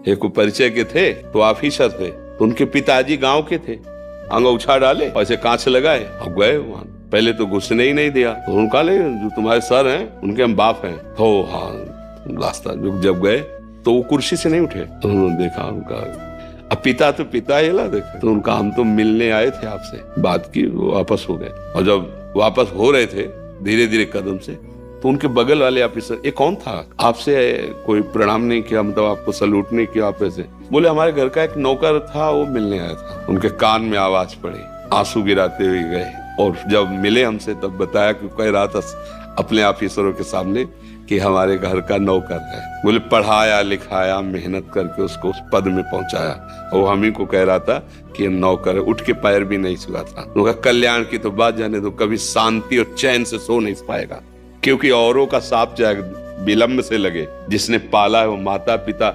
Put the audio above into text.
एक को परिचय के थे तो ऑफिसर थे, तो उनके पिताजी गांव के थे। अंगूठा डाले और ऐसे कांच लगाए और गए वहां। पहले तो घुसने ही नहीं दिया, तो उनका ले जो तुम्हारे सर हैं उनके हम बाप हैं। तो हाँ रास्ता जब गए तो वो कुर्सी से नहीं उठे, तो उन्होंने देखा उनका अब पिता तो पिता ही ला देखा, तो उनका हम तो मिलने आए थे आपसे, बात की, वो वापस हो गए। और जब वापस हो रहे थे धीरे धीरे कदम से, तो उनके बगल वाले ऑफिसर, ये कौन था, आपसे कोई प्रणाम नहीं किया, मतलब आपको सलूट नहीं किया आप ऐसे? बोले हमारे घर का एक नौकर था वो मिलने आया था। उनके कान में आवाज पड़ी, आंसू गिराते हुए गए और जब मिले हमसे तब बताया कि कह रहा था अपने ऑफिसरों के सामने कि हमारे घर का नौकर है। बोले पढ़ाया लिखाया मेहनत करके उसको उस पद में पहुंचाया, और हम ही को कह रहा था कि नौकर है, उठ के पैर भी नहीं छुआ था। उनका कल्याण की तो बात जाने दो, कभी शांति और चैन से सो नहीं पाएगा, क्योंकि औरों का साथ चाहे विलंब से लगे, जिसने पाला है वो माता पिता